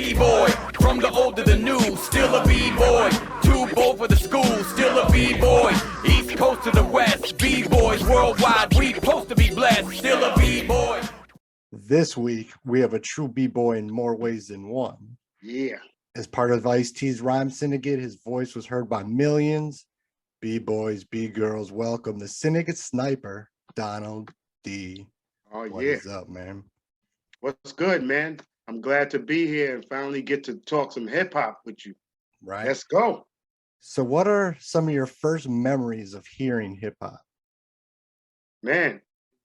B-boy. From the old to the new, still a B-boy. Too bold for the school, still a B-boy. East Coast to the West, B-boys worldwide. We supposed to be blessed, still a B-boy. This week, we have a true B-boy in more ways than one. Yeah. As part of Ice-T's Rhyme Syndicate, his voice was heard by millions. B-boys, B-girls, welcome the Syndicate Sniper, Donald D. Oh, What yeah. is up, man? What's good, man? I'm glad to be here and finally get to talk some hip hop with you. Right. Let's go. So what are some of your first memories of hearing hip hop? Man,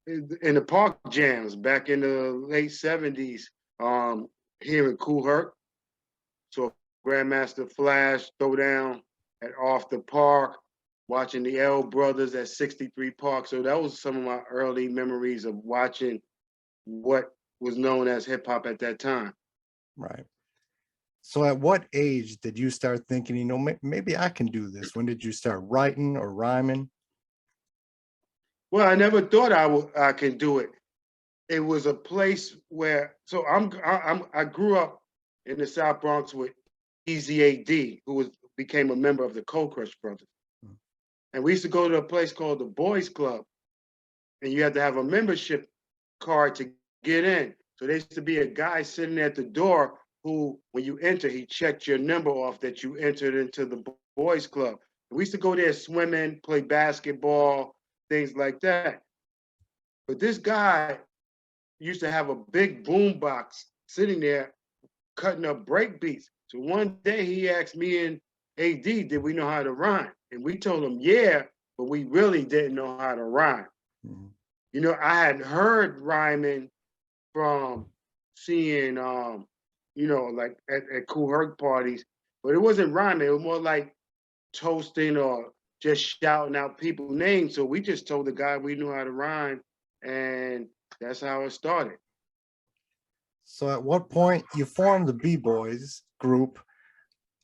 in the park jams back in the late 70s, hearing Kool Herc. So Grandmaster Flash, Throwdown at Off the Park, watching the L Brothers at 63 Park. So that was some of my early memories of watching what was known as hip hop at that time. Right. So at what age did you start thinking, maybe I can do this? When did you start writing or rhyming? Well, I never thought I could do it. It was a place where, so I grew up in the South Bronx with Easy A.D., who became a member of the Kool Herc brothers. And we used to go to a place called the Boys Club, and you had to have a membership card to get in. So there used to be a guy sitting at the door who, when you enter, he checked your number off that you entered into the Boys Club. And we used to go there swimming, play basketball, things like that. But this guy used to have a big boom box sitting there cutting up break beats. So one day he asked me and AD, did we know how to rhyme? And we told him, yeah, but we really didn't know how to rhyme. Mm-hmm. You know, I had heard rhyming from seeing, like at Kool Herc parties, but it wasn't rhyming. It was more like toasting or just shouting out people's names. So we just told the guy we knew how to rhyme, and that's how it started. So at what point you formed the B-Boys group?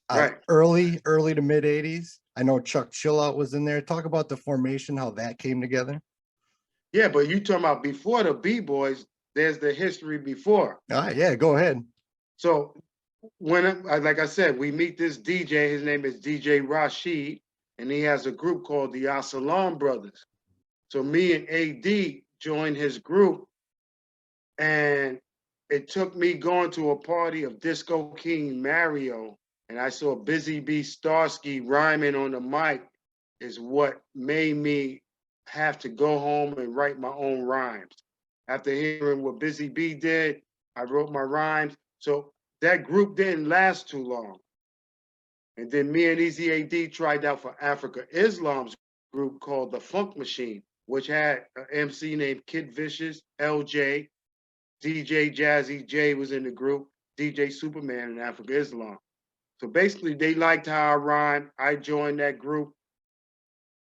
Right. Early to mid 80s. I know Chuck Chillout was in there. Talk about the formation, how that came together. Yeah, but you talking about before the B-Boys, there's the history before. All right, yeah, go ahead. So when, like I said, we meet this DJ, his name is DJ Rashid, and he has a group called the Assalam Brothers. So me and AD joined his group, and it took me going to a party of Disco King Mario, and I saw Busy B Starsky rhyming on the mic is what made me have to go home and write my own rhymes. After hearing what Busy B did, I wrote my rhymes. So that group didn't last too long. And then me and Easy AD tried out for Africa Islam's group called the Funk Machine, which had an MC named Kid Vicious, LJ, DJ Jazzy J was in the group, DJ Superman and Africa Islam. So basically they liked how I rhymed. I joined that group.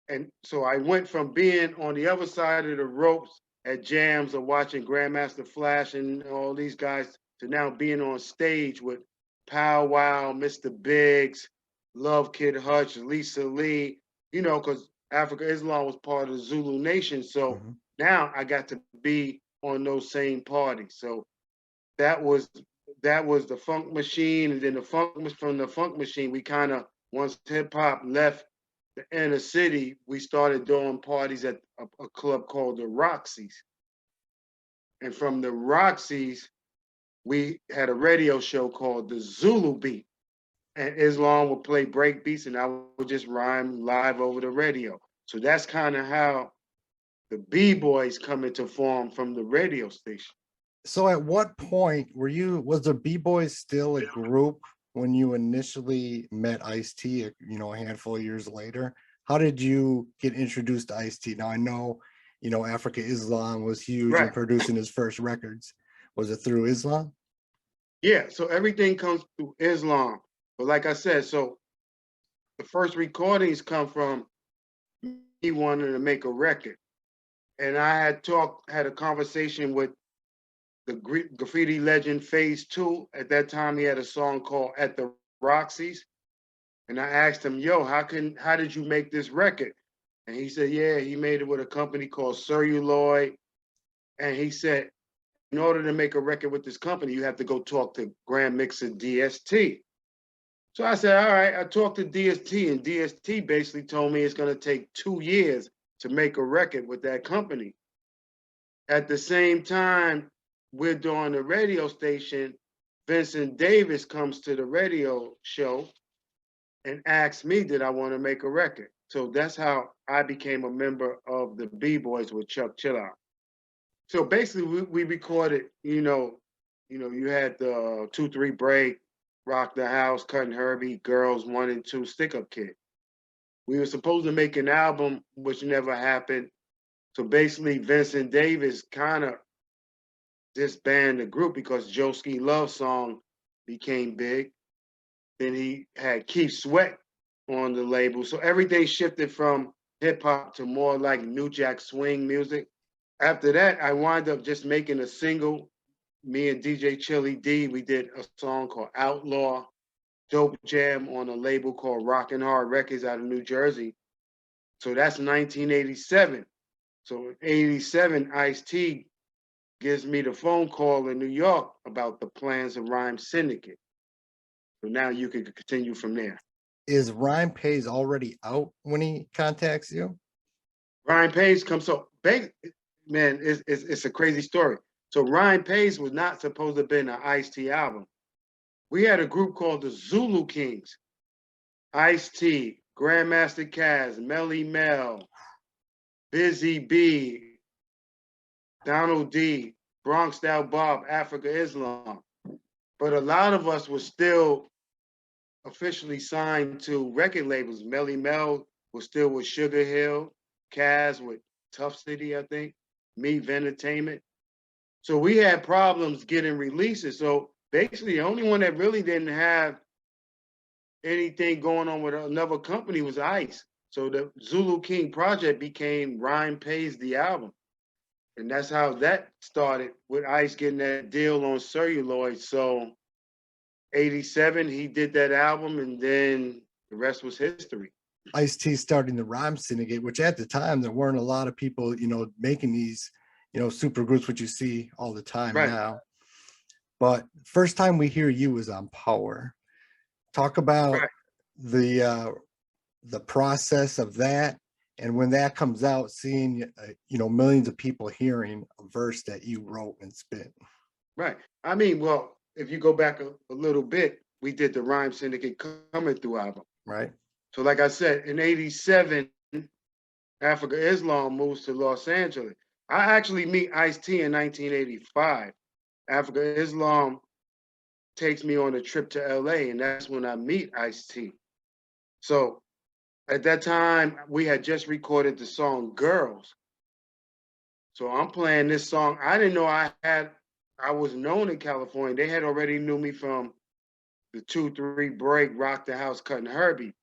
And so I went from being on the other side of the ropes at jams or watching Grandmaster Flash and all these guys to now being on stage with Pow Wow, Mr. Biggs, Love Kid Hutch, Lisa Lee, because Africa Islam was part of the Zulu Nation. So now I got to be on those same parties. So that was the Funk Machine, and then from the Funk Machine, we kind of, once hip hop left the inner city, we started doing parties at a club called the Roxy's. And from the Roxy's, we had a radio show called the Zulu Beat. And Islam would play break beats, and I would just rhyme live over the radio. So that's kind of how the B-Boys come into form from the radio station. So at what point was the B-Boys still a group when you initially met Ice-T, a handful of years later? How did you get introduced to Ice-T? Now I know, Africa Islam was huge in producing his first records. Was it through Islam? Yeah, so everything comes through Islam. But like I said, so the first recordings come from me wanting to make a record. And I had a conversation with the graffiti legend Phase 2. At that time, he had a song called At the Roxy's. And I asked him, yo, how did you make this record? And he said, yeah, he made it with a company called Celluloid. And he said, in order to make a record with this company, you have to go talk to Grand Mixer DST. So I said, all right, I talked to DST, and DST basically told me it's going to take 2 years to make a record with that company. At the same time, we're doing the radio station. Vincent Davis comes to the radio show and asks me, did I want to make a record? So that's how I became a member of the B-Boys with Chuck Chillout. So basically, we recorded, you had the 2-3 Break, Rock the House, Cutting Herbie, Girls 1 and 2, Stick Up Kid. We were supposed to make an album, which never happened. So basically, Vincent Davis kind of disbanded the group because Joeski Love Song became big. Then he had Keith Sweat on the label. So everything shifted from hip hop to more like New Jack Swing music. After that, I wound up just making a single. Me and DJ Chili D, we did a song called Outlaw, Dope Jam on a label called Rockin' Hard Records out of New Jersey. So that's 1987. So in 87, Ice-T gives me the phone call in New York about the plans of Rhyme Syndicate. So now you can continue from there. Is Rhyme Pays already out when he contacts you? Rhyme Pays comes, so man, it's a crazy story. So Rhyme Pays was not supposed to have been an Ice-T album. We had a group called the Zulu Kings. Ice-T, Grandmaster Caz, Melly Mel, Busy B, Donald D, Bronx Style Bob, Africa Islam. But a lot of us were still officially signed to record labels. Melly Mel was still with Sugar Hill, Caz with Tough City, I think, Meave Entertainment. So we had problems getting releases. So basically, the only one that really didn't have anything going on with another company was Ice. So the Zulu King project became Rhyme Pays the album. And that's how that started, with Ice getting that deal on celluloid. So 87, he did that album, and then the rest was history. Ice-T starting the Rhyme Syndicate, which at the time there weren't a lot of people, making these, super groups, which you see all the time now. But first time we hear you is on Power. Talk about the process of that, and when that comes out, seeing millions of people hearing a verse that you wrote and spit. Right. I mean, well, if you go back a little bit, we did the Rhyme Syndicate Coming Through album. Right. So like I said, in 87, Africa Islam moves to Los Angeles. I actually meet Ice-T in 1985. Africa Islam takes me on a trip to LA, and that's when I meet Ice-T. So at that time, we had just recorded the song Girls. So I'm playing this song. I didn't know I was known in California. They had already knew me from the 2-3 Break, Rock the House, Cutting Herbie.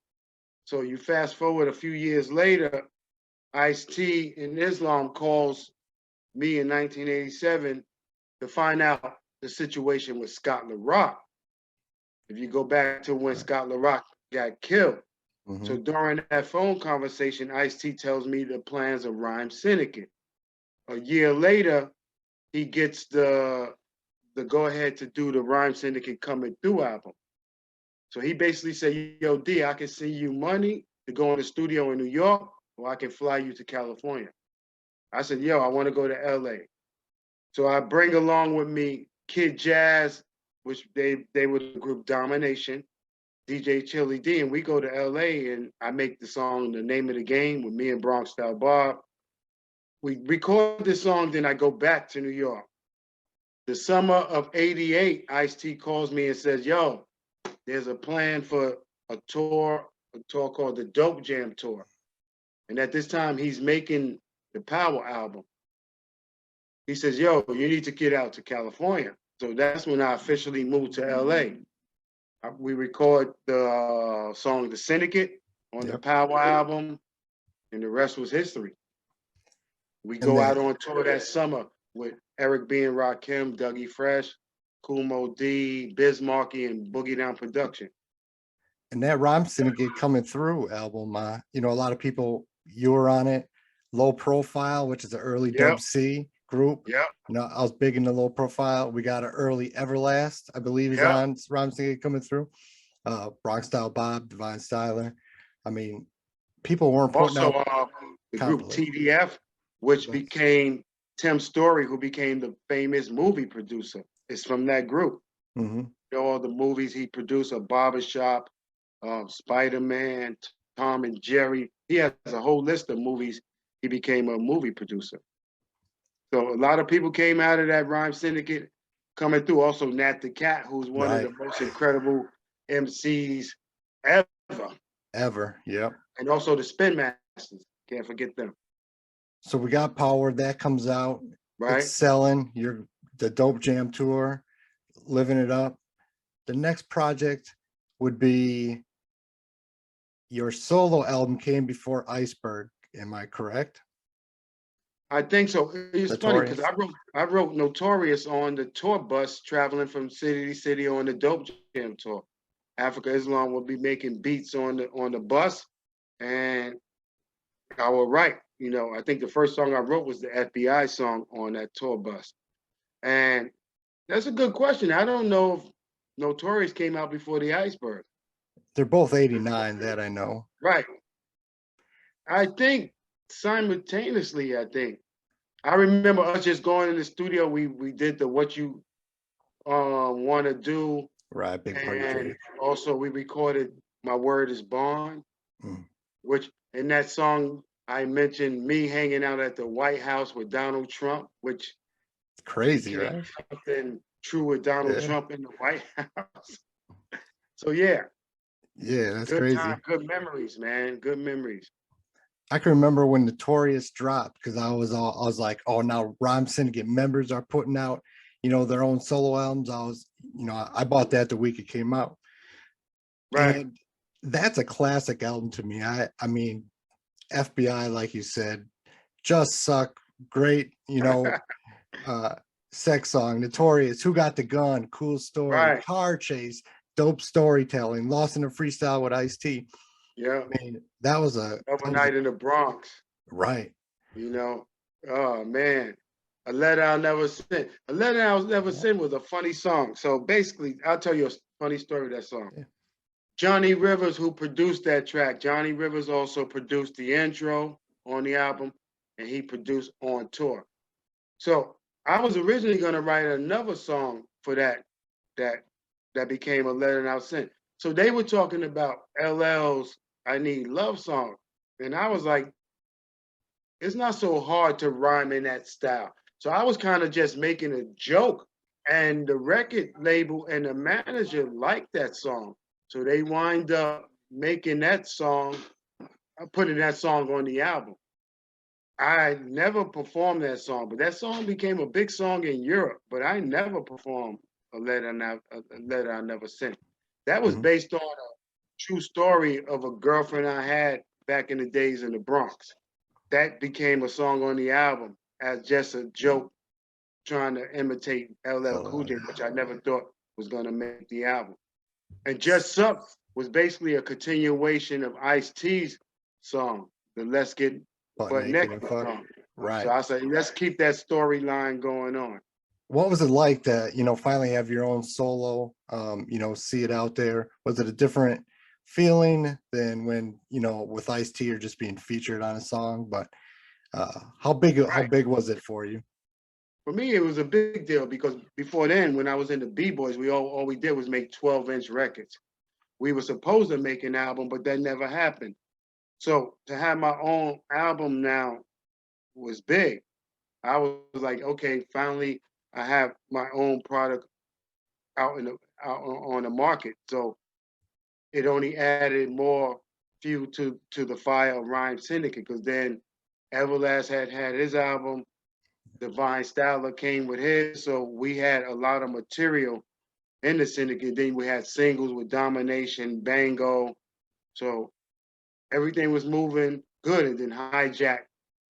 So you fast forward a few years later, Ice-T in Islam calls me in 1987 to find out the situation with Scott LaRock. If you go back to when Scott LaRock got killed. Mm-hmm. So during that phone conversation, Ice-T tells me the plans of Rhyme Syndicate. A year later, he gets the go-ahead to do the Rhyme Syndicate Coming Through album. So he basically said, yo, D, I can send you money to go in the studio in New York, or I can fly you to California. I said, yo, I want to go to LA. So I bring along with me Kid Jazz, which they were the group Domination, DJ Chili D, and we go to LA, and I make the song The Name of the Game with me and Bronx Style Bob. We record this song, then I go back to New York. The summer of 88, Ice-T calls me and says, yo, there's a plan for a tour called the Dope Jam Tour. And at this time, he's making the Power album. He says, yo, you need to get out to California. So that's when I officially moved to LA. We record the song The Syndicate on the Power album, and the rest was history. We go out on tour that summer with Eric B. and Rakim, Dougie Fresh, Kool Mo D, Bismarcky, and Boogie Down Production. And that Rhyme Syndicate Coming Through album, a lot of people, you were on it. Low Profile, which is an early Dub C. group. Yep. You know, I was big in the low profile. We got an early Everlast, I believe he's Yep. on Rhyme Syndicate Coming Through. Bronx Style Bob, Divine Styler. I mean, people weren't putting Also, out the group compilation. TDF, which Yes. became Tim Story, who became the famous movie producer, is from that group. Mhm. All the movies he produced, A Barbershop, Spider-Man, Tom and Jerry. He has a whole list of movies. He became a movie producer. So a lot of people came out of that Rhyme Syndicate coming through. Also, Nat the Cat, who's one of Right. the most incredible MCs ever. Ever. Yep. And also the Spin Masters. Can't forget them. So we got Power that comes out. Right? It's selling. You're the Dope Jam tour, living it up. The next project would be your solo album came before Iceberg. Am I correct? I think so. It's funny because Notorious. I wrote Notorious on the tour bus traveling from city to city on the Dope Jam tour. Africa Islam will be making beats on the bus, and I will write. You know, I think the first song I wrote was the FBI song on that tour bus, and that's a good question. I don't know if Notorious came out before the Iceberg. They're both 89, that I know. Right. I think simultaneously. I remember us just going in the studio. We did the What You Want to Do, Right, Big Party and Drake. also we recorded My Word Is Bond, Mm. which in that song I mentioned me hanging out at the White House with Donald Trump, which It's crazy, became right? something true with Donald Yeah. Trump in the White House. So yeah, Yeah, that's good time, crazy. good memories, man, good memories. I can remember when Notorious dropped because I was like, oh, now Rhyme Syndicate members are putting out, you know, their own solo albums. I bought that the week it came out. Right. And that's a classic album to me. I mean, FBI, like you said, just suck. Great, sex song, Notorious, Who Got the Gun, Cool Story, Right. Car Chase, dope storytelling, Lost in a Freestyle with Ice-T. Yeah. I mean, that was a Overnight in the Bronx. right. You know, oh man, A Letter I'll Never Send. A Letter I'll Never Send was a funny song. So basically, I'll tell you a funny story of that song. Yeah. Johnny Rivers, who produced that track, Johnny Rivers also produced the intro on the album, and he produced On Tour. So I was originally going to write another song for that became A Letter I'll Send. So they were talking about LL's I Need Love song, and I was like, it's not so hard to rhyme in that style. So I was kind of just making a joke. And the record label and the manager liked that song. So they wind up making that song, putting that song on the album. I never performed that song, but that song became a big song in Europe. But I never performed a letter I never sent. That was Mhm. based on a true story of a girlfriend I had back in the days in the Bronx. That became a song on the album as just a joke trying to imitate LL Cool J, which I never thought was going to make the album. And Just Sucks was basically a continuation of Ice-T's song, the Let's Get Butt Butt naked Naked and fuck. song. Right. So I said, let's keep that storyline going on. What was it like to, finally have your own solo, see it out there? Was it a different feeling than when, with Ice-T you're just being featured on a song? But how big Right. was it for you? For me, it was a big deal because before then, when I was in the B-Boys, all we did was make 12-inch records. We were supposed to make an album, but that never happened. So to have my own album now was big. I was like, okay, finally I have my own product out on the market. So it only added more fuel to the fire of Rhyme Syndicate because then Everlast had his album, Divine Styler came with his, so we had a lot of material in the syndicate. Then we had singles with Domination, Bango, so everything was moving good. And then Hijack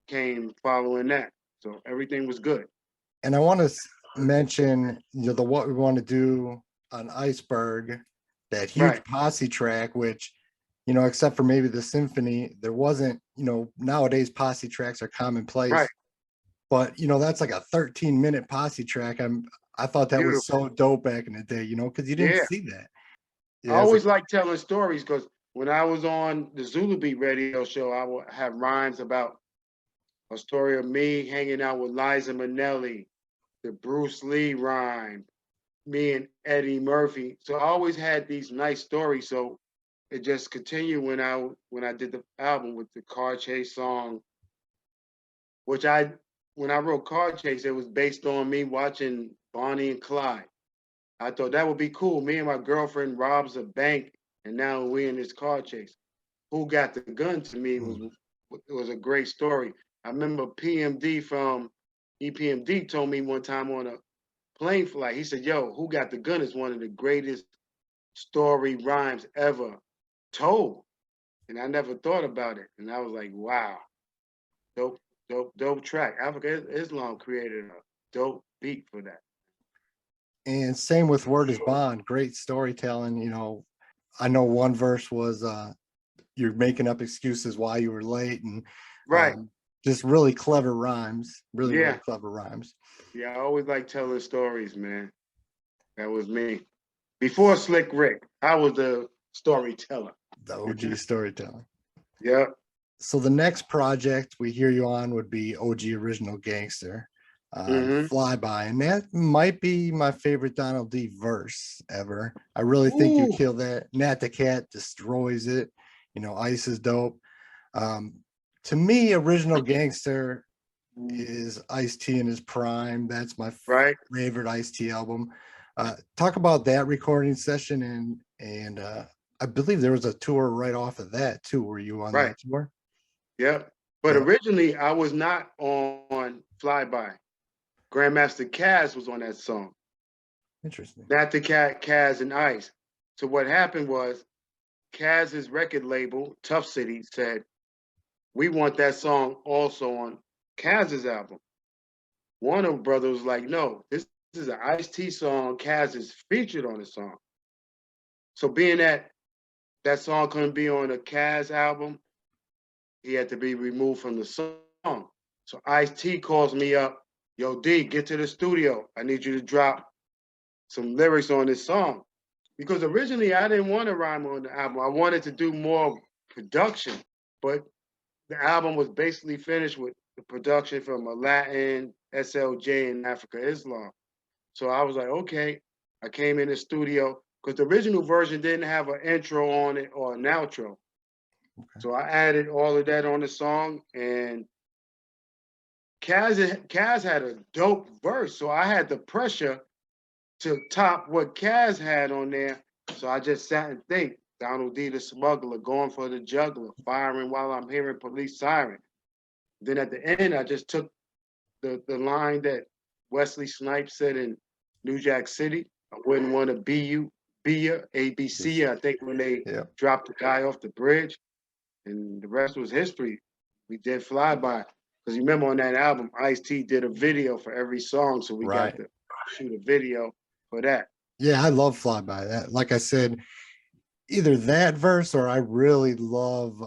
came following that, so everything was good. And I want to mention, the What We Want to Do on Iceberg, that huge Right. posse track, which, except for maybe the symphony, there wasn't, nowadays posse tracks are commonplace. Right. but you know, that's like a 13-minute posse track. I thought that was Beautiful. so dope back in the day, you know, because you didn't Yeah. see that. I Yeah, always like telling stories because when I was on the Zulu Beat radio show, I would have rhymes about a story of me hanging out with Liza Minnelli, the Bruce Lee rhyme, me and Eddie Murphy. So I always had these nice stories. So it just continued when I did the album with the Car Chase song, which when I wrote Car Chase, it was based on me watching Bonnie and Clyde. I thought that would be cool. Me and my girlfriend robs a bank, and now we in this car chase. Who got the gun to me was a great story. I remember PMD from EPMD told me one time on a plane flight. He said, "Yo, who got the gun is one of the greatest story rhymes ever told." And I never thought about it. And I was like, "Wow, dope, dope track." Africa Islam created a dope beat for that. and same with Word is Bond. Great storytelling. You know, I know one verse was you're making up excuses why you were late, and Right. just really clever rhymes. Really, really Yeah. clever rhymes. Yeah, I always like telling stories, man. That was me. Before Slick Rick, I was the storyteller. The OG storytelling. Yeah. So the next project we hear you on would be OG Original Gangster, Mm-hmm. Flyby, and that might be my favorite Donald D verse ever. I really think you Ooh. kill that. Nat the Cat destroys it. You know, Ice is dope. To me, Original Gangster is Ice-T in his prime. That's my Right. favorite Ice-T album. Talk about that recording session, and I believe there was a tour right off of that too. Were you on Right. that tour? Yeah. But Yeah, originally, I was not on Flyby. Grandmaster Caz was on that song. interesting. Not the Cat, Caz and Ice. So what happened was Caz's record label, Tough City, said, "We want that song also on Caz's album." Warner Brothers was like, "No, this is an Ice-T song. Caz is featured on the song." So being that that song couldn't be on a Caz album, he had to be removed from the song. So Ice-T calls me up, "Yo, D, get to the studio. I need you to drop some lyrics on this song." Because originally I didn't want to rhyme on the album. I wanted to do more production, but the album was basically finished with the production from a Latin, SLJ, and Africa Islam. So I was like, okay. I came in the studio because the original version didn't have an intro on it or an outro. Okay. So I added all of that on the song, and Kaz had a dope verse. So I had the pressure to top what Kaz had on there. So I just sat and think, Donald D the smuggler, going for the juggler, firing while I'm hearing police siren. Then at the end, I just took the line that Wesley Snipes said in New Jack City. I wouldn't want to be you, ABC. I think when they Yeah. dropped the guy off the bridge, and the rest was history. We did Flyby. Because you remember on that album, Ice-T did a video for every song, so we got Right. to shoot a video for that. Yeah, I love Flyby. That, like I said, either that verse or I really love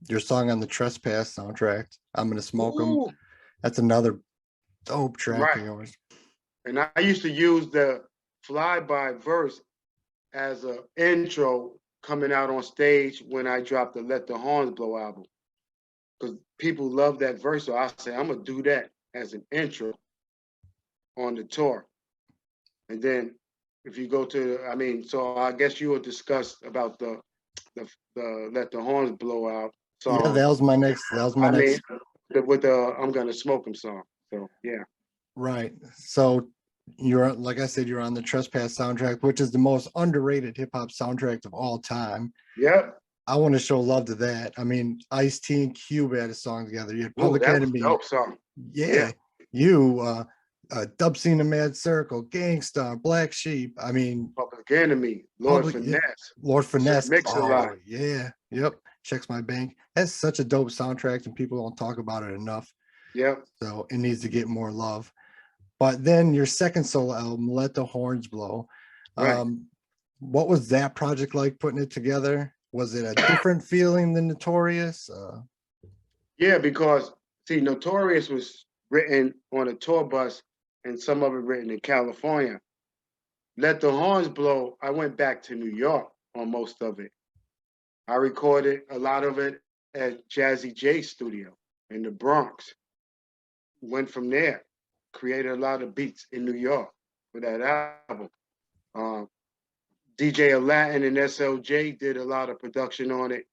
your song on the Trespass soundtrack. I'm gonna smoke them. Ooh, That's another dope track of right. yours. And I used to use the Flyby verse as an intro coming out on stage when I dropped the Let the Horns Blow album. Because people love that verse. So I say, I'm going to do that as an intro on the tour. And then if you go to, I mean, so I guess you will discuss about the Let the Horns Blow out Yeah, song. that was my I mean, next. with the I'm Gonna Smoke 'Em song. So, yeah. Right. So you're, like I said, you're on the Trespass soundtrack, which is the most underrated hip hop soundtrack of all time. Yep. I want to show love to that. I mean, Ice-T and Cube had a song together. You had Ooh, Public that was Enemy. dope song. Yeah. You, Dub Scene, the Mad Circle, Gangstar, Black Sheep. I mean, Public Enemy, Lord Finesse, Lord Finesse. Mix a Lot. Oh, yeah. Yep. Checks My Bank. That's such a dope soundtrack, and people don't talk about it enough. Yep. So it needs to get more love. But then your second solo album, Let the Horns Blow. Right. What was that project like putting it together? Was it a different feeling than Notorious? Yeah, because see, Notorious was written on a tour bus and some of it written in California. Let the Horns Blow, I went back to New York on most of it. I recorded a lot of it at Jazzy J Studio in the Bronx. Went from there, created a lot of beats in New York for that album. Um, DJ Aladdin and SLJ did a lot of production on it.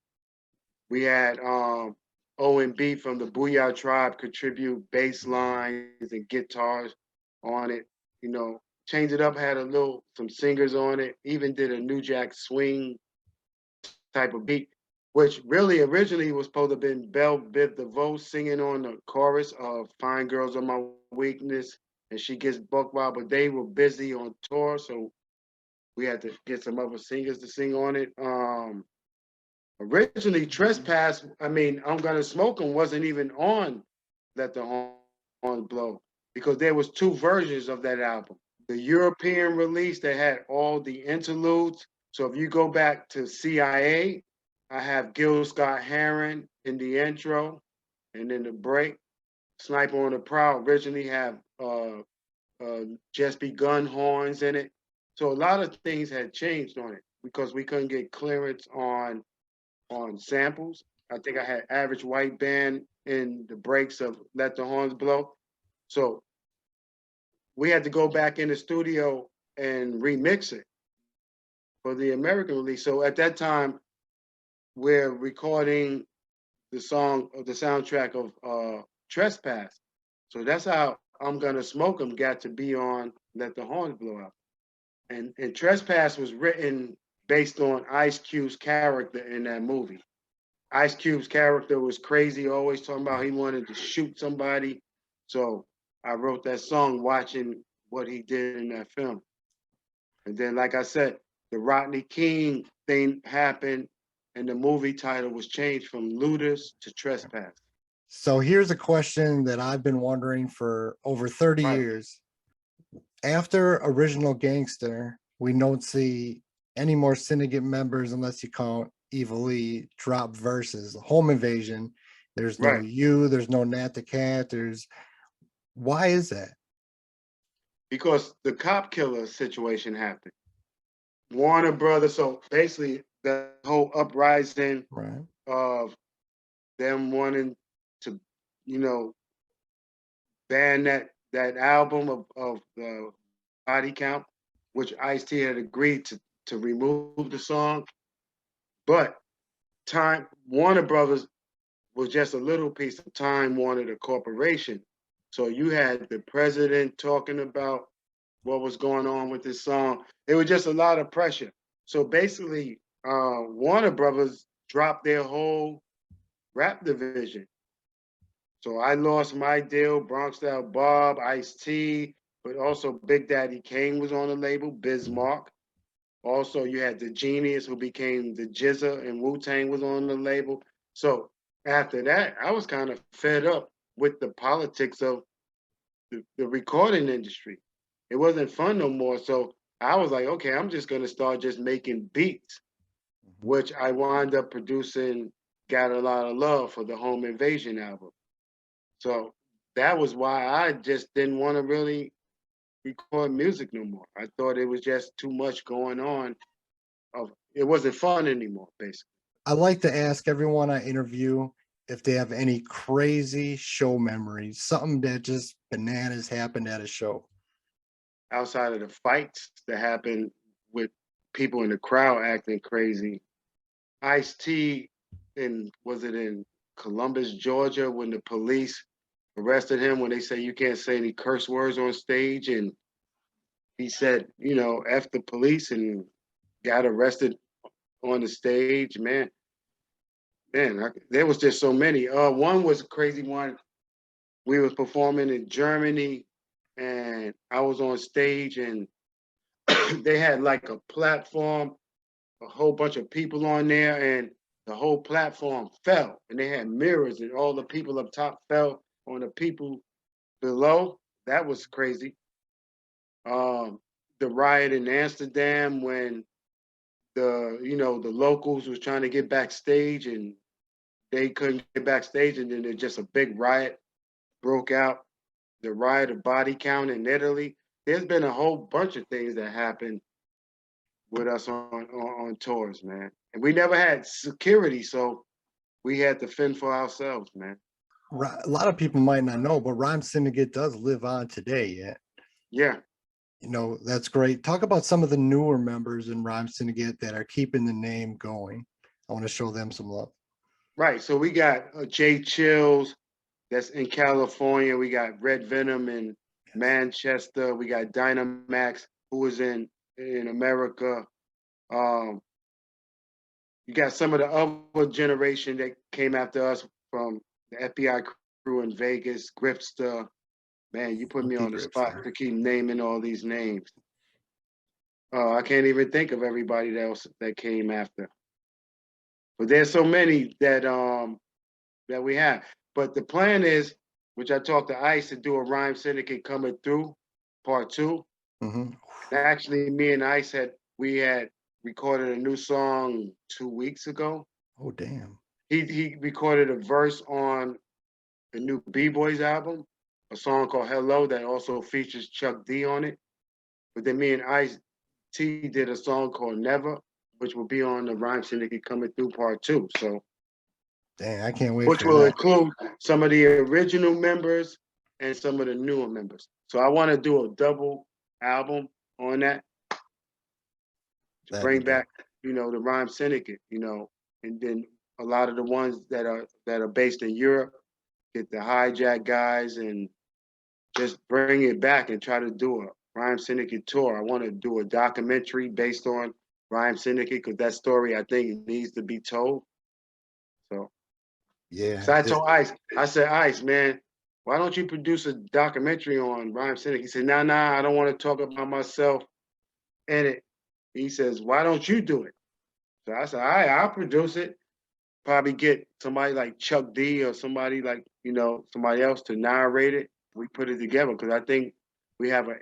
We had O&B from the Booyah Tribe contribute bass lines and guitars on it. You know, changed it up, had some singers on it, even did a New Jack Swing type of beat, which really originally was supposed to have been Belle Biv DeVoe singing on the chorus of Fine Girls Are My Weakness, and she gets buck wild, but they were busy on tour, so we had to get some other singers to sing on it. Originally, Trespass, I'm Gonna Smoke 'Em wasn't even on Let the Horn Blow because there was two versions of that album. The European release that had all the interludes. So if you go back to CIA, I have Gil Scott Heron in the intro, and then the break. Sniper on the Prowl originally have Just Begun horns in it. So a lot of things had changed on it because we couldn't get clearance on samples. I think I had Average White Band in the breaks of Let the Horns Blow. So we had to go back in the studio and remix it for the American release. So at that time, we're recording the song of the soundtrack of Trespass. So that's how I'm Gonna Smoke 'Em got to be on Let the Horns Blow Out. And Trespass was written based on Ice Cube's character in that movie. Ice Cube's character was crazy, always talking about he wanted to shoot somebody. So I wrote that song watching what he did in that film. And then, like I said, the Rodney King thing happened and the movie title was changed from Looters to Trespass. So here's a question that I've been wondering for over 30 Right. years. After Original Gangster, we don't see any more Syndicate members unless you count Evil E drop verses. Home Invasion, there's no Right. you, there's no Nat the Cat, why is that? Because the cop killer situation happened. Warner Brothers, so basically the whole uprising Right. of them wanting to, ban that album of the Body Count, which Ice-T had agreed to remove the song. But Warner Brothers was just a little piece of Time Warner, the corporation. So you had the president talking about what was going on with this song. It was just a lot of pressure. So basically, Warner Brothers dropped their whole rap division. So I lost my deal, Bronx Style Bob, Ice-T, but also Big Daddy Kane was on the label, Bismarck. Also, you had the Genius who became the Jizza, and Wu-Tang was on the label. So after that, I was kind of fed up with the politics of the recording industry. It wasn't fun no more. So I was like, okay, I'm just gonna start just making beats, which I wound up producing, Got a Lot of Love for the Home Invasion album. So that was why I just didn't want to really record music no more. I thought it was just too much going on. It wasn't fun anymore, basically. I like to ask everyone I interview if they have any crazy show memories, something that just bananas happened at a show. Outside of the fights that happened with people in the crowd acting crazy, Ice-T was it in Columbus, Georgia, when the police arrested him when they say you can't say any curse words on stage, and he said, F the police, and got arrested on the stage. Man, there was just so many. One was a crazy one. We was performing in Germany, and I was on stage, and they had like a platform, a whole bunch of people on there, and the whole platform fell, and they had mirrors, and all the people up top fell on the people below. That was crazy. The riot in Amsterdam when the locals was trying to get backstage and they couldn't get backstage, and then there's just a big riot broke out. the riot of body count in Italy. There's been a whole bunch of things that happened with us on tours, man. And we never had security, so we had to fend for ourselves, man. A lot of people might not know, but Rhyme Syndicate does live on today. Yeah. Yeah. You know, that's great. Talk about some of the newer members in Rhyme Syndicate that are keeping the name going. I want to show them some love. Right. So we got Jay Chills that's in California. We got Red Venom in Manchester. We got Dynamax, who was in America. You got some of the other generation that came after us from the FBI crew in Vegas, Gripster. Man, you put me on the spot to keep naming all these names. I can't even think of everybody else that came after. But there's so many that that we have. But the plan is, which I talked to Ice, to do a Rhyme Syndicate Coming Through, part 2. Mm-hmm. Actually, me and Ice had recorded a new song 2 weeks ago. Oh, damn. He recorded a verse on the new B-Boys album, a song called Hello that also features Chuck D on it. But then me and Ice T did a song called Never, which will be on the Rhyme Syndicate Coming Through part 2. So, dang, I can't wait which for will that. include some of the original members and some of the newer members. So I want to do a double album on that. Bring back, you know, the Rhyme Syndicate, you know, and then a lot of the ones that are based in Europe, get the hijack guys and just bring it back and try to do a Rhyme Syndicate tour. I want to do a documentary based on Rhyme Syndicate because that story I think needs to be told. So yeah. So I told Ice, I said, Ice, man, why don't you produce a documentary on Rhyme Syndicate? He said, nah, I don't want to talk about myself in it. He says, why don't you do it? So I said, all right, I'll produce it. Probably get somebody like Chuck D or somebody like, you know, somebody else to narrate it. We put it together because I think we have an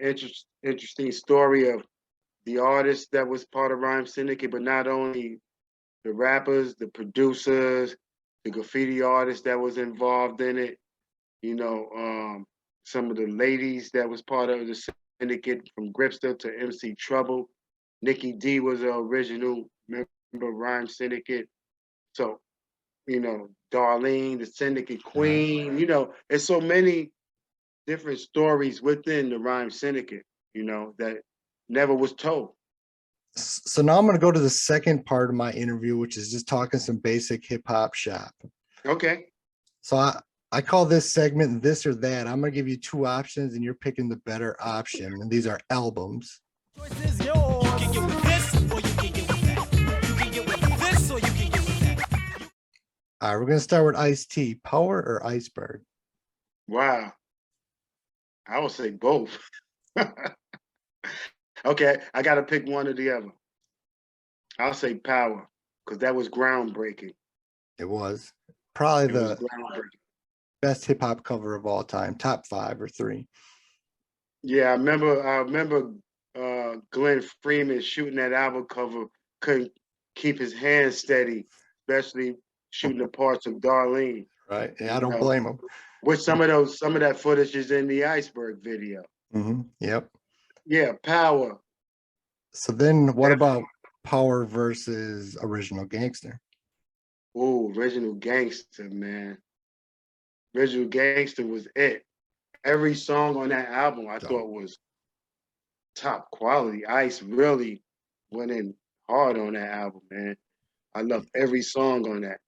interesting story of the artist that was part of Rhyme Syndicate, but not only the rappers, the producers, the graffiti artist that was involved in it, you know, some of the ladies that was part of the syndicate from Gripster to MC Trouble. Nikki D was the original member of Rhyme Syndicate. So, you know, Darlene, the syndicate queen, you know, there's so many different stories within the Rhyme Syndicate, you know, that never was told. So now I'm going to go to the second part of my interview, which is just talking some basic hip hop shop. Okay. So I call this segment This or That. I'm going to give you two options and you're picking the better option. And these are albums. Choice is yours. You can get with this or you can get with that. You can get with this or you can get with that. All right, we're going to start with Ice-T. Power or Iceberg? Wow. I would say both. Okay, I got to pick one or the other. I'll say Power because that was groundbreaking. It was probably It was the groundbreaking. best hip hop cover of all time, top 5 or 3. Yeah, I remember Glenn Freeman shooting that album cover, couldn't keep his hands steady, especially shooting the parts of Darlene. Right. Yeah, I don't blame him. Which some of that footage is in the Iceberg video. Mm-hmm. Yep. Yeah, Power. So then what about Power versus Original Gangster? Oh, Original Gangster, man. Original Gangster was it. Every song on that album I thought was top quality. Ice really went in hard on that album, man. I loved every song on that.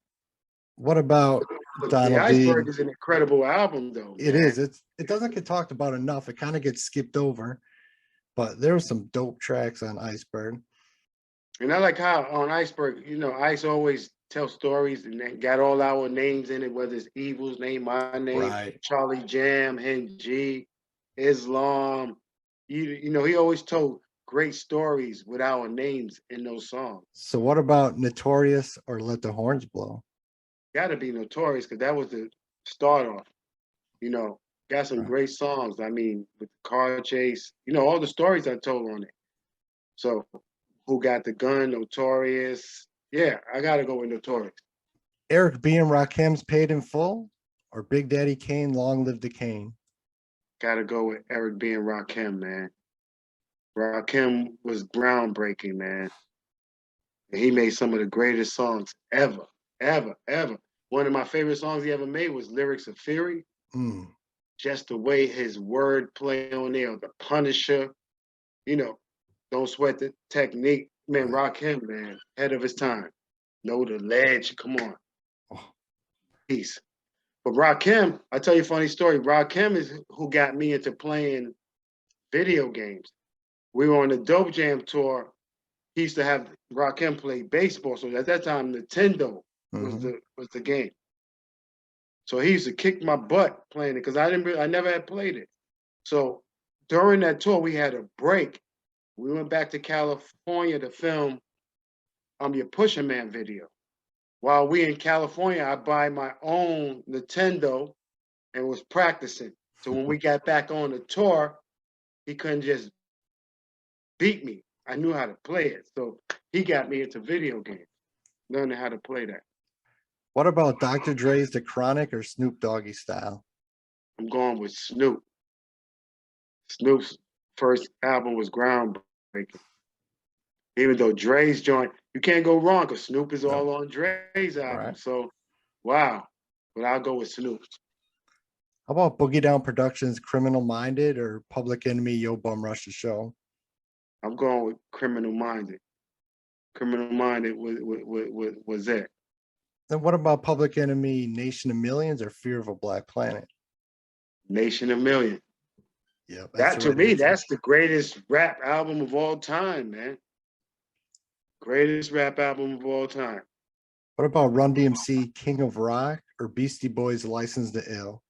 What about Donald The Iceberg D? is an incredible album, though. It man. is. It doesn't get talked about enough. It kind of gets skipped over, but there were some dope tracks on Iceberg. And I like how on Iceberg, you know, Ice always tells stories and they got all our names in it, whether it's Evil's name, my name, Right. Charlie Jam, Hen G, Islam. You know, he always told great stories with our names in those songs. So what about Notorious or Let the Horns Blow? Got to be Notorious because that was the start off. You know, got some great songs. I mean, with the car chase, you know, all the stories I told on it. So, Who Got the Gun, Notorious. Yeah, I got to go with Notorious. Eric B and Rakim's Paid in Full or Big Daddy Kane, Long Live the Kane? Gotta go with Eric B. and Rakim, man. Rakim was groundbreaking, man. And he made some of the greatest songs ever, ever, ever. One of my favorite songs he ever made was Lyrics of Fury. Mm. Just the way his word play on there, the Punisher, you know, don't sweat the technique. Man, Rakim, man, ahead of his time. Know the ledge, come on. Oh. Peace. But Rakim, I tell you a funny story. Rakim is who got me into playing video games. We were on the Dope Jam tour. He used to have Rakim play baseball. So at that time, Nintendo was Mhm. the game. So he used to kick my butt playing it because I never had played it. So during that tour, we had a break. We went back to California to film Your Pusher Man video. While we in California, I buy my own Nintendo and was practicing. So when we got back on the tour, he couldn't just beat me. I knew how to play it. So he got me into video games, learning how to play that. What about Dr. Dre's The Chronic or Snoop Doggy Style? I'm going with Snoop. Snoop's first album was groundbreaking. Even though Dre's joint, you can't go wrong because Snoop is all on Dre's album. Right. So, wow. But I'll go with Snoop. How about Boogie Down Productions' Criminal Minded or Public Enemy Yo Bum Rush the Show? I'm going with Criminal Minded. Criminal Minded was it. Then what about Public Enemy Nation of Millions or Fear of a Black Planet? Nation of Million. Yeah, that's That the to right me, answer. that's the greatest rap album of all time, man. Greatest rap album of all time. What about Run DMC King of Rock or Beastie Boys License to Ill?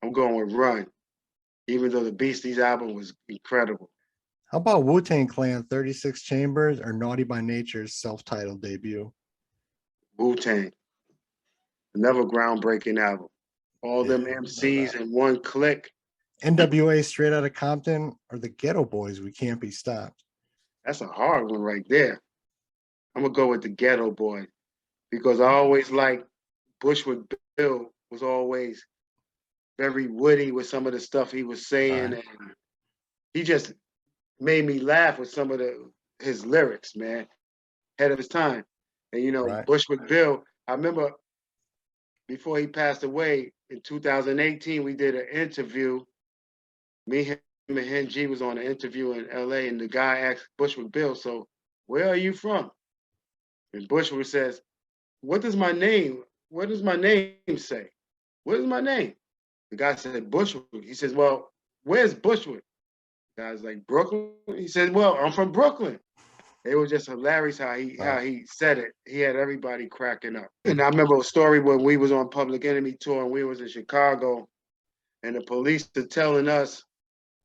I'm going with Run, even though the Beasties album was incredible. How about Wu-Tang Clan 36 Chambers or Naughty by Nature's self-titled debut? Wu-Tang, another groundbreaking album. All them Yeah, MCs in one click. NWA Straight Outta Compton or the Ghetto Boys We Can't Be Stopped? That's a hard one right there. I'm gonna go with the Ghetto Boy because I always like Bushwick Bill was always very witty with some of the stuff he was saying, Right. and he just made me laugh with some of his lyrics, man, ahead of his time. And you know, Right. Bushwick Bill, I remember before he passed away in 2018, we did an interview. Me, him, and Hen G was on an interview in LA, and the guy asked Bushwick Bill, "So, where are you from?" And Bushwick says, what does my name say? What is my name? The guy said, Bushwick. He says, well, where's Bushwick? The guy's like, Brooklyn? He said, well, I'm from Brooklyn. It was just hilarious how he said it. He had everybody cracking up. And I remember a story when we was on Public Enemy tour and we was in Chicago, and the police were telling us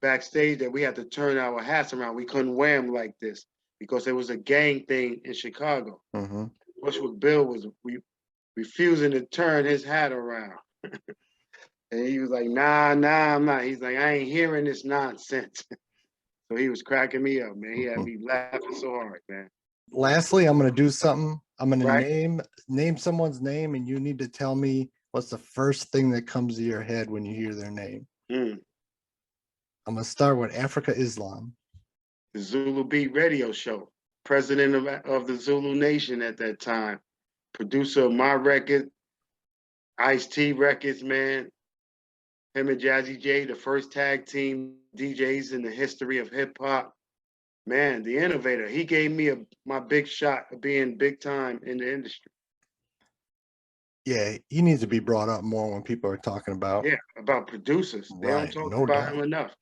backstage that we had to turn our hats around. We couldn't wear them like this because it was a gang thing in Chicago. Mm-hmm. Bushwick Bill was refusing to turn his hat around. And he was like, nah, I'm not. He's like, I ain't hearing this nonsense. So he was cracking me up, man. He had me laughing so hard, man. Lastly, I'm going to do something. I'm going to Right. name someone's name, and you need to tell me what's the first thing that comes to your head when you hear their name. Mm. I'm going to start with Africa Islam. The Zulu Beat radio show. President of the Zulu Nation at that time. Producer of my record, Ice-T Records, man. Him and Jazzy J, the first tag team DJs in the history of hip hop. Man, the innovator. He gave me my big shot of being big time in the industry. Yeah, he needs to be brought up more when people are talking about. Yeah, about producers. They don't Right, talk no about doubt. him enough.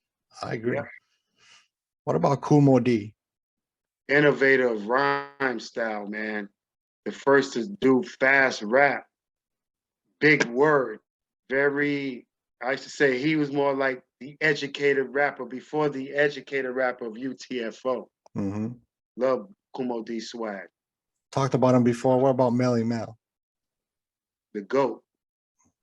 I agree. Yeah. What about Kumo D? Innovator of rhyme style, man. The first to do fast rap. Big word. I used to say he was more like the educated rapper before the educated rapper of UTFO. Mm-hmm. Love Kumo D swag. Talked about him before. What about Melly Mel? The GOAT.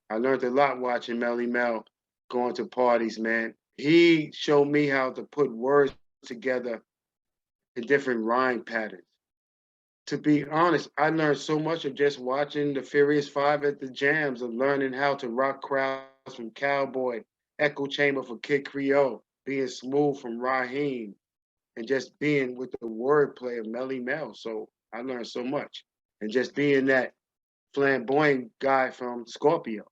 I learned a lot watching Melly Mel going to parties, man. He showed me how to put words together in different rhyme patterns. To be honest, I learned so much of just watching the Furious Five at the jams, of learning how to rock crowds from Cowboy echo chamber for Kid Creole, being smooth from Raheem, and just being with the wordplay of Melly Mel. So I learned so much, and just being that flamboyant guy from Scorpio.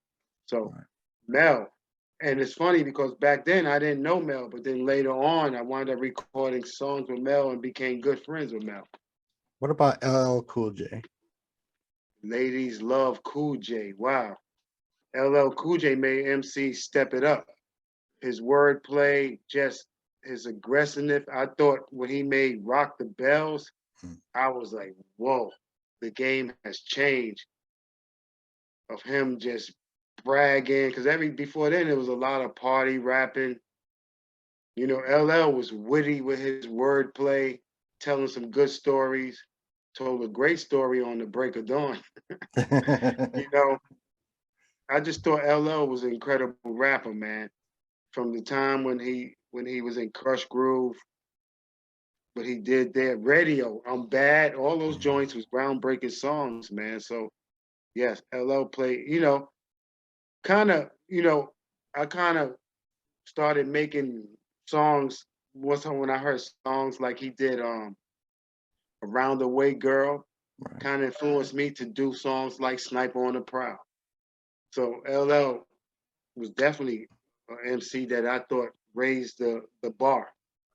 So Right. Mel, and it's funny because back then I didn't know Mel, but then later on I wound up recording songs with Mel and became good friends with Mel. What about LL Cool J? Ladies love Cool J. Wow. LL Cool J made MC step it up. His wordplay, just his aggressiveness. I thought when he made Rock the Bells, Hmm. I was like, whoa, the game has changed of him just bragging. Because before then it was a lot of party rapping. You know, LL was witty with his wordplay, telling some good stories. Told a great story on the Break of Dawn. You know, I just thought LL was an incredible rapper, man. From the time when he was in Crush Groove, what he did there, Radio, I'm Bad, all those joints was groundbreaking songs, man. So yes, LL played, kind of, I kind of started making songs once when I heard songs like he did Around the Way Girl, Right. kind of influenced me to do songs like Sniper on the Prowl. So LL was definitely an MC that I thought raised the bar.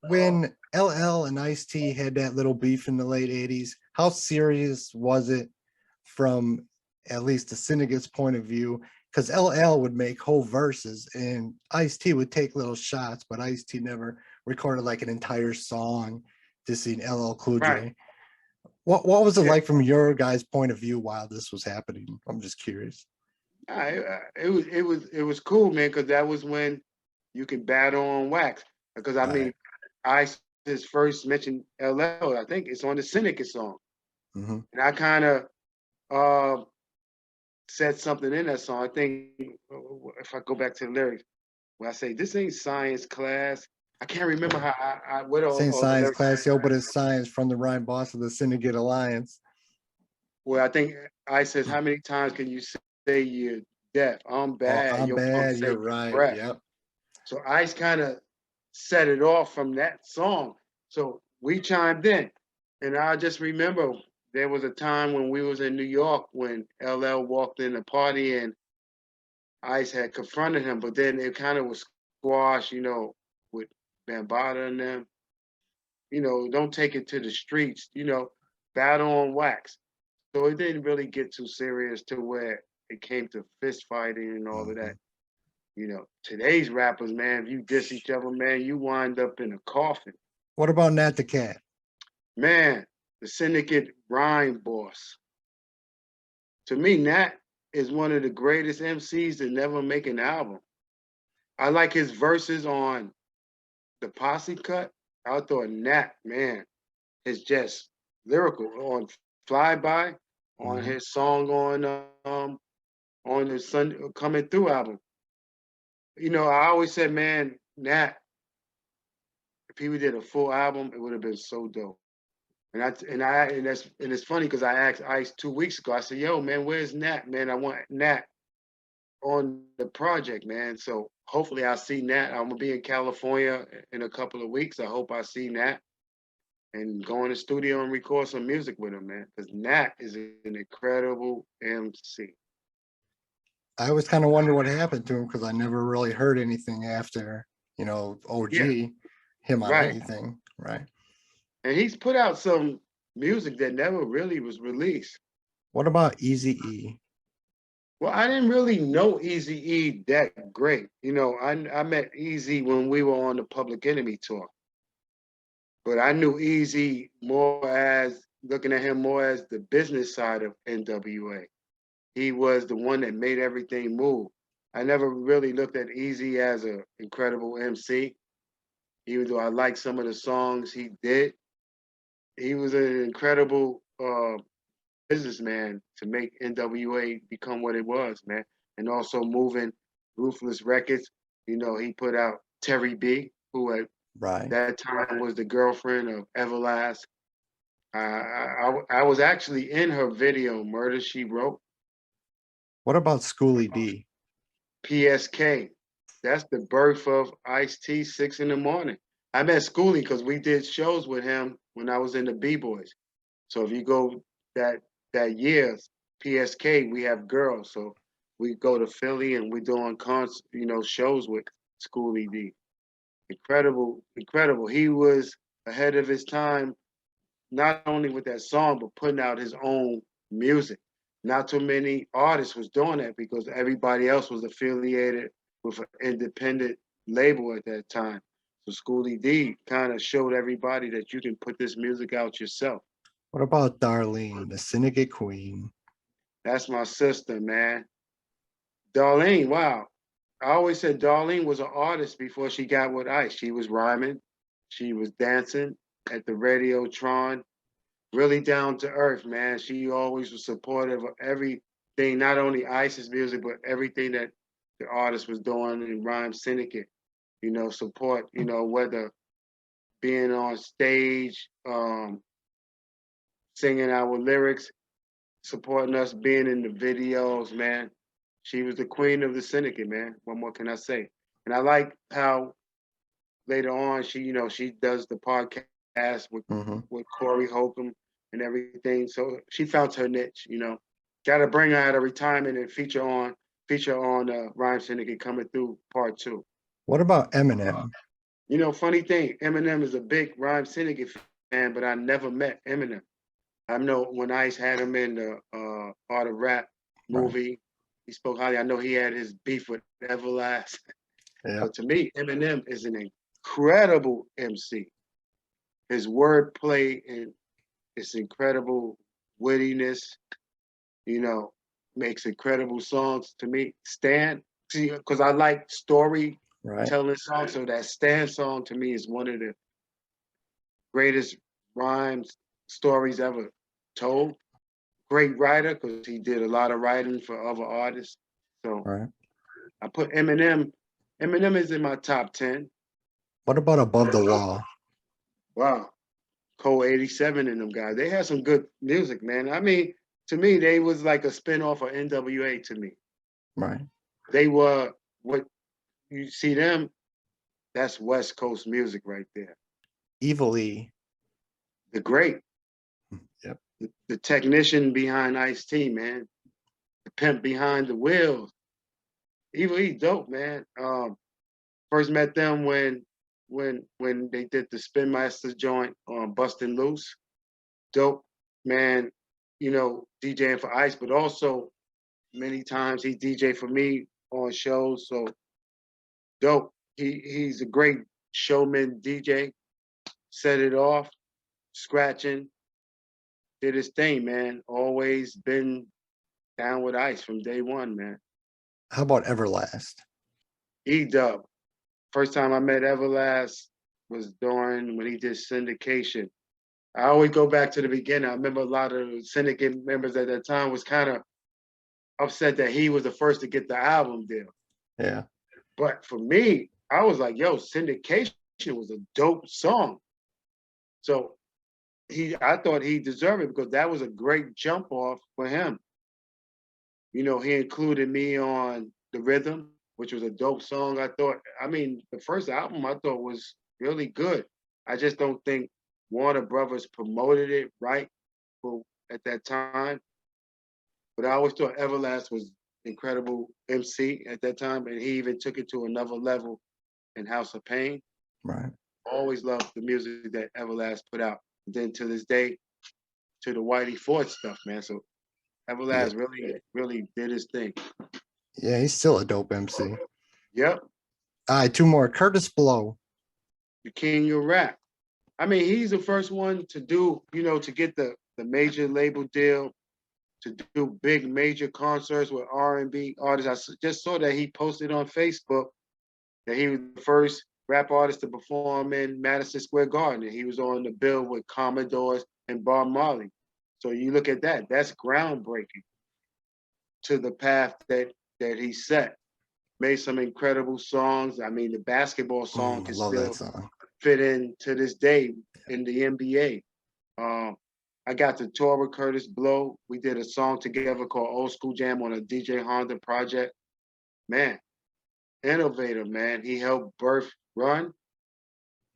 When LL and Ice-T had that little beef in the late 80s, how serious was it from at least the Syndicate's point of view? Because LL would make whole verses and Ice-T would take little shots, but Ice-T never recorded like an entire song to see LL Cool Right. J. What was it Yeah. like from your guys' point of view while this was happening? I'm just curious. It was cool, man, because that was when you could battle on wax. Because I mean, Right. I just first mentioned LL. I think it's on the Syndicate song, Mhm. and I kind of uh, said something in that song. I think if I go back to the lyrics, where I say this ain't science class. I can't remember how I what Same all the science lyrics. class, yo, but it's science from the rhyme boss of the Syndicate Alliance. Well, I think I says, how many times can you say you're deaf? I'm Oh, bad. I'm Your punk bad. say You're you're right. breath. Yep. So Ice kind of set it off from that song. So we chimed in. And I just remember there was a time when we was in New York when LL walked in the party and Ice had confronted him, but then it kind of was squashed, with Bambaataa and them. Don't take it to the streets, battle on wax. So it didn't really get too serious to where it came to fist fighting and all of that. Mhm. Today's rappers, man, if you diss each other, man, you wind up in a coffin. What about Nat the Cat? Man, the Syndicate rhyme boss. To me, Nat is one of the greatest MCs to never make an album. I like his verses on the Posse Cut. I thought Nat, man, is just lyrical on Flyby, on Mhm. his song on his Sun Coming Through album. I always said, man, Nat, if he did a full album, it would have been so dope. And it's funny because I asked Ice 2 weeks ago. I said, "Yo, man, where's Nat? Man, I want Nat on the project, man. So hopefully I'll see Nat. I'm gonna be in California in a couple of weeks. I hope I see Nat and go in the studio and record some music with him, man. Because Nat is an incredible MC. I always kind of wonder what happened to him because I never really heard anything after, Yeah, OG, him on right. anything. Right. And he's put out some music that never really was released. What about Easy E? Well, I didn't really know Easy E that great. I met Easy when we were on the Public Enemy tour. But I knew Easy more as looking at him more as the business side of NWA. He was the one that made everything move. I never really looked at Easy as an incredible MC, even though I liked some of the songs he did. He was an incredible businessman to make NWA become what it was, man. And also moving Ruthless Records. He put out Terry B, who at Right. that time was the girlfriend of Everlast. I was actually in her video, Murder She Wrote, What about Schoolie D? PSK. That's the birth of Ice-T, 6 in the morning. I met Schoolie because we did shows with him when I was in the B-Boys. So if you go that that year, PSK, we have girls. So we go to Philly and we're doing shows with Schoolie D. Incredible, incredible. He was ahead of his time, not only with that song, but putting out his own music. Not too many artists was doing that because everybody else was affiliated with an independent label at that time. So Schoolie D kind of showed everybody that you can put this music out yourself. What about Darlene, the Syndicate Queen? That's my sister, man. Darlene, wow. I always said Darlene was an artist before she got with Ice. She was rhyming, she was dancing at the Radiotron, really down to earth, man. She always was supportive of everything, not only Ice's music, but everything that the artist was doing in Rhyme Syndicate. Support, whether being on stage, singing our lyrics, supporting us, being in the videos, man. She was the queen of the syndicate, man. What more can I say? And I like how later on she does the podcast with Hmm. with Corey Holcomb and everything. So she found her niche. Got to bring her out of retirement and feature on Rhyme Syndicate Coming Through Part 2. What about Eminem? Funny thing, Eminem is a big Rhyme Syndicate fan, but I never met Eminem. I know when Ice had him in the Art of Rap Right. movie, he spoke highly. I know he had his beef with Everlast. Yeah. But to me, Eminem is an incredible MC. His wordplay and his incredible wittiness, you know, makes incredible songs to me. Stan, see, because I like storytelling Right. songs, so that Stan song to me is one of the greatest rhymes stories ever told. Great writer because he did a lot of writing for other artists. So Right. I put Eminem. Eminem is in my top 10. What about Above the Law? Wow. Cole 87 and them guys. They had some good music, man. I mean, to me, they was like a spinoff of NWA to me. Right. They were what you see them, that's West Coast music right there. Evil E. The great, Yep. the technician behind Ice-T, man. The pimp behind the wheels. Evil E dope, man. First met them when they did the Spin Masters joint on Bustin' Loose. Dope, man. DJing for Ice, but also many times he DJ for me on shows. So dope. He's a great showman DJ. Set it off, scratching, did his thing, man. Always been down with Ice from day one, man. How about Everlast? E-Dub. First time I met Everlast was during when he did syndication. I always go back to the beginning. I remember a lot of syndicate members at that time was kind of upset that he was the first to get the album deal. Yeah. But for me, I was like, yo, syndication was a dope song. So I thought he deserved it because that was a great jump off for him. He included me on The Rhythm, which was a dope song. The first album I thought was really good. I just don't think Warner Brothers promoted it right at that time. But I always thought Everlast was incredible MC at that time, and he even took it to another level in House of Pain. Right. Always loved the music that Everlast put out. And then to this day, to the Whitey Ford stuff, man. So Yeah. Everlast really, really did his thing. Yeah, he's still a dope MC. Yep, All right, two more. Curtis Blow. the king of rap. I mean, he's the first one to do, to get the major label deal, to do big major concerts with R&B artists. Just saw that he posted on Facebook that he was the first rap artist to perform in Madison Square Garden. And he was on the bill with Commodores and Bob Marley. So you look at that, that's groundbreaking to the path that he set. Made some incredible songs. I mean, the basketball song I can love that still song. fit in to this day in the NBA. I got to tour with Curtis Blow. We did a song together called Old School Jam on a DJ Honda project. Man, innovator, man. He helped birth Run.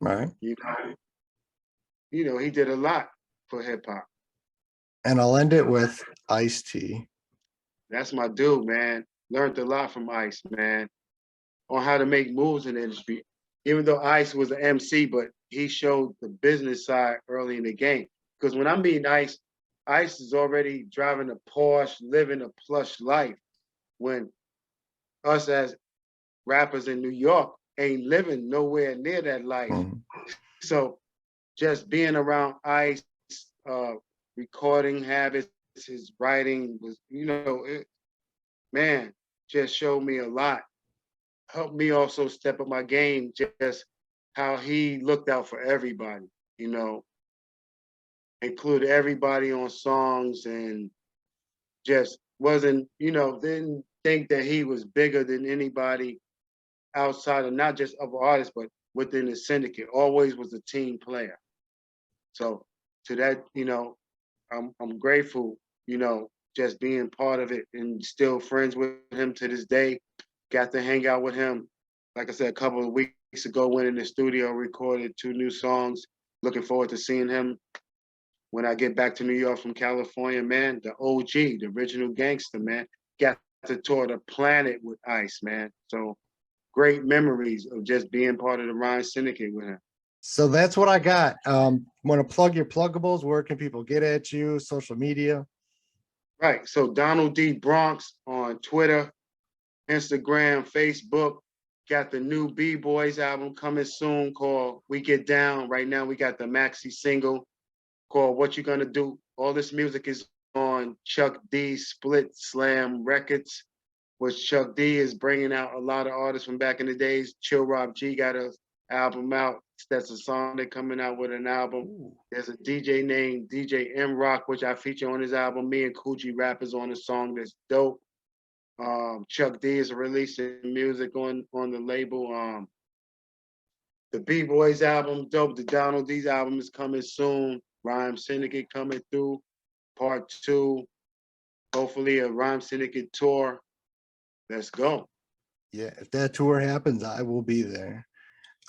Right. You know, he did a lot for hip hop. And I'll end it with Ice-T. That's my dude, man. Learned a lot from Ice, man, on how to make moves in the industry. Even though Ice was an MC, but he showed the business side early in the game. Because when I meet Ice, Ice is already driving a Porsche, living a plush life. When us as rappers in New York ain't living nowhere near that life. Mhm. So just being around Ice, recording habits, his writing was, man, just showed me a lot. Helped me also step up my game, just how he looked out for everybody, included everybody on songs and just wasn't, didn't think that he was bigger than anybody outside of not just of artists, but within the syndicate. Always was a team player. So to that, I'm grateful, just being part of it and still friends with him to this day. Got to hang out with him, like I said, a couple of weeks ago, went in the studio, recorded 2 new songs. Looking forward to seeing him when I get back to New York from California, man. The OG, the original gangster, man. Got to tour the planet with Ice, man. So great memories of just being part of the Rhyme Syndicate with him. So that's what I got. Want to plug your pluggables? Where can people get at you? Social media? Right. So Donald D. Bronx on Twitter, Instagram, Facebook. Got the new B-Boys album coming soon called We Get Down. Right now we got the maxi single called What You Gonna Do. All this music is on Chuck D's Split Slam Records, which Chuck D is bringing out a lot of artists from back in the days. Chill Rob G got an album out. That's a song they're coming out with an album. Ooh. There's a DJ named DJ M Rock, which I feature on his album. Me and Coogee rappers on a song that's dope. Chuck D is releasing music on the label. The B-Boys album, dope. The Donald D's album is coming soon. Rhyme Syndicate coming through, part 2. Hopefully a Rhyme Syndicate tour. Let's go. Yeah, if that tour happens, I will be there.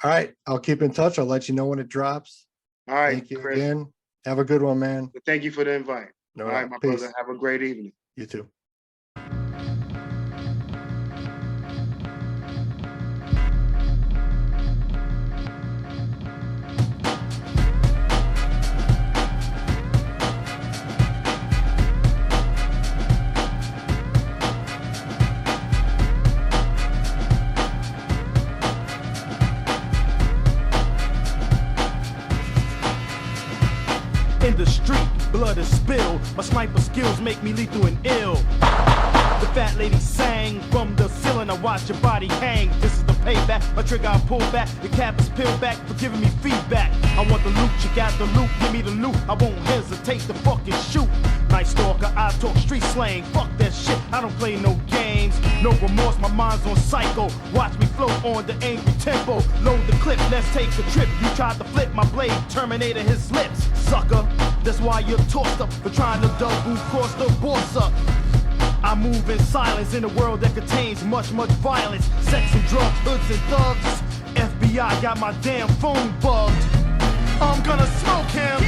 All right, I'll keep in touch. I'll let you know when it drops. All right, thank you Chris. again. Have a good one, man. Thank you for the invite. All right, my peace. brother. Have a great evening. You too. In the street, blood is spilled. My sniper skills make me lethal and ill. The fat lady sang from the ceiling. I watch your body hang. This is the payback. My trigger I pull back. The cap is peeled back for giving me feedback. I want the loot. You got the loot. Give me the loot. I won't hesitate to fucking shoot. Night stalker, I talk street slang. Fuck that shit. I don't play no games. No remorse. My mind's on psycho. Watch me float on the angry tempo. Load the clip. Let's take a trip. You tried to flip my blade. Terminator his lips. Sucker. That's why you're tossed up for trying to double cross the boss up. I move in silence in a world that contains much, much violence. Sex and drugs, hoods and thugs. FBI got my damn phone bugged. I'm gonna smoke him.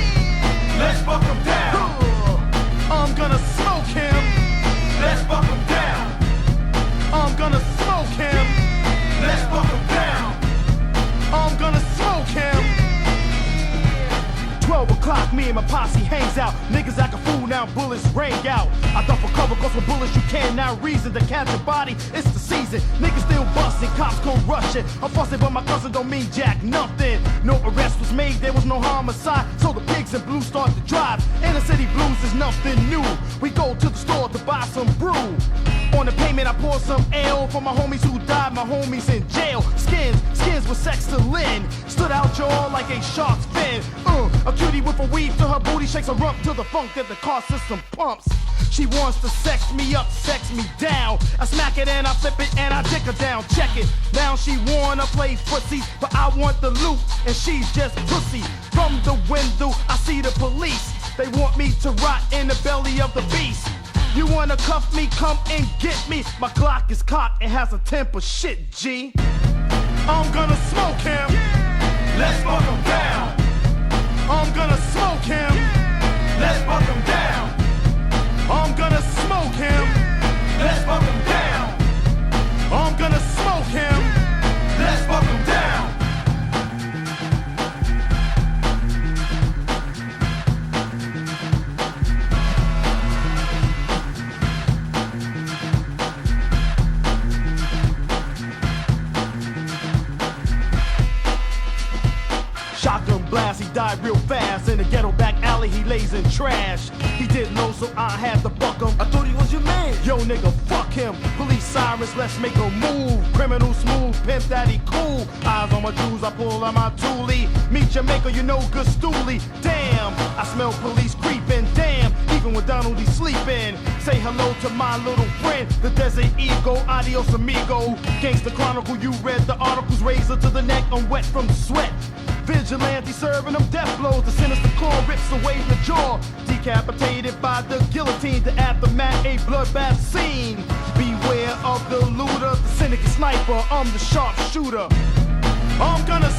Let's fuck him down. I'm gonna smoke him. Let's fuck him down. I'm gonna smoke him. Let's fuck him down. I'm gonna smoke him. 12 o'clock, me and my posse hangs out. Niggas act a fool, now bullets ring out. I duck for cover, cause with bullets you can now reason to catch a body. It's the season, niggas still busting, cops go rushing. I'm fussing, but my cousin don't mean jack nothing. No arrest was made, there was no homicide. So the pigs in blue start to drive. Inner city blues is nothing new. We go to the store to buy some brew. On the payment, I pour some ale for my homies who died, my homies in jail. Skins with sex to Lynn. Stood out y'all like a shark's fin. A cutie with a weave to her booty, shakes a rump to the funk that the car system pumps. She wants to sex me up, sex me down. I smack it and I flip it and I dick her down. Check it. Now she wanna play footsie, but I want the loot and she's just pussy. From the window, I see the police. They want me to rot in the belly of the beast. You wanna cuff me, come and get me. My Glock is cocked, it has a temper, shit, G. I'm gonna smoke him. Let's fuck him down. I'm gonna smoke him. Let's fuck him down. I'm gonna smoke him. Let's fuck him down. I'm gonna smoke him. Let's fuck him down. Shotgun blast, he died real fast. In the ghetto back alley, he lays in trash. He did low, so I had to fuck him. I thought he was your man. Yo, nigga, fuck him. Police sirens, let's make a move. Criminal smooth, pimp daddy cool. Eyes on my jewels, I pull out my toolie. Meet your maker, you know good stoolie. Damn, I smell police creeping. Damn, even when Donald he's sleeping. Say hello to my little friend, the Desert Eagle. Adios, amigo. Gangsta Chronicle, you read the articles. Razor to the neck, I'm wet from sweat. Vigilante serving them death blows. The sinister claw rips away the jaw. Decapitated by the guillotine. The aftermath, a bloodbath scene. Beware of the looter, the syndicate sniper. I'm the sharpshooter. I'm gonna